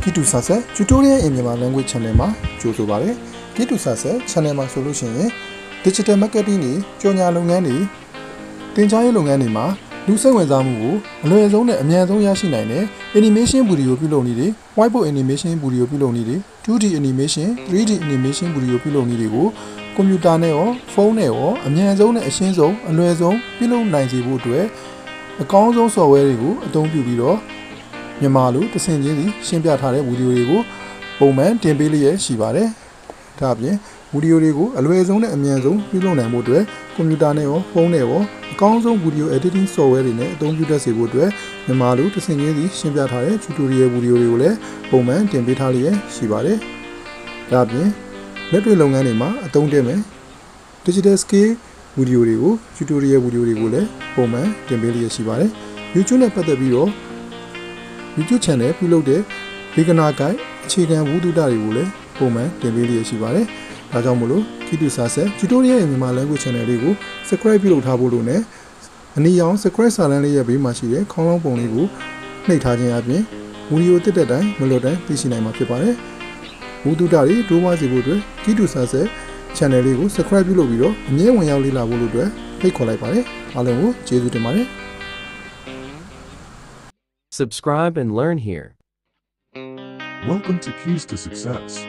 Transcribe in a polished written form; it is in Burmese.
Kitu Sase tutorial in Myanmar language channel ma joso bare Kitu Sase channel ma solution digital marketing ni jonya လုပ်ငန်းတွေတင်ကြားရေးလုပ်ငန်းတွေမှာလူစိတ်ဝင်စားမှုကိုအလွယ်ဆုံးနဲ့အမြန်ဆုံးရရှိနိုင်တဲ့ animation video ပြုလုပ်နည်းတွေ whiteboard animation video ပြုလုပ်နည်းတွေ 2D animation 3D animation video ပြုလုပ်နည်းတွေကိုကွန်ပျူတာနဲ့ရောဖုန်းနဲ့ရောအမြန်ဆုံးနဲ့အရှင်းဆုံးအလွယ်ဆုံးပြုလုပ်နိုင်စေဖို့အတွက်အကောင်းဆုံး software တွေကိုအသုံးပြုပြီးတော့မြန်မာလိုတဆင့်ချင်းစီရှင်းပြထားတဲ့ဗီဒီယိုတွေကိုပုံမှန်တင်ပေးလျက်ရှိပါတယ်။ဒါအပြင်ဗီဒီယိုတွေကိုအလွယ်ဆုံးနဲ့အမြန်ဆုံးပြုလုပ်နိုင်ဖို့အတွက်ကွန်ပျူတာနဲ့ရောဖုန်းနဲ့ရောအကောင်းဆုံးဗီဒီယို editing software တွေနဲ့အသုံးပြုတတ်စေဖို့အတွက်မြန်မာလိုတဆင့်ချင်းစီရှင်းပြထားတဲ့ tutorial ဗီဒီယိုတွေကိုလည်းပုံမှန်တင်ပေးထားလျက်ရှိပါတယ်။ဒါအပြင်လက်တွေ့လုပ်ငန်းတွေမှာအသုံးတည့်မယ် digital scale ဗီဒီယိုတွေကို tutorial ဗီဒီယိုတွေကိုလည်းပုံမှန်တင်ပေးလျက်ရှိပါတယ်။ YouTube နဲ့ပတ်သက်ပြီးတော့ YouTube channel ပြုလုပ်တဲ့ beginner guide အခြေခံဝတ္ထုတွေကိုလည်းပုံမှန်တင်ပေးလျက်ရှိပါတယ်။ဒါကြောင့်မို့လို့ Kitu Sase tutorial ရဲ့မြန်မာ language channel လေးကို subscribe ပြုလုပ်ထားဖို့လို့နဲ့အနည်းအောင် subscribe စာတန်းလေးရဲ့ဘေးမှာရှိတဲ့ခေါင်းလောင်းပုံလေးကိုနှိပ်ထားခြင်းအပြင်ဗီဒီယိုတက်တဲ့တိုင်းမလွတ်တိုင်းသိရှိနိုင်မှာဖြစ်ပါတယ်။ဝတ္ထုတွေတိုးပွားစေဖို့အတွက် Kitu Sase channel လေးကို subscribe ပြုလုပ်ပြီးတော့အမြဲဝင်ရောက်လေ့လာဖို့လို့အတွက်ဖိတ်ခေါ်လိုက်ပါတယ်။အားလုံးကိုကျေးဇူးတင်ပါတယ်။ Subscribe and learn here. Welcome to Keys to Success.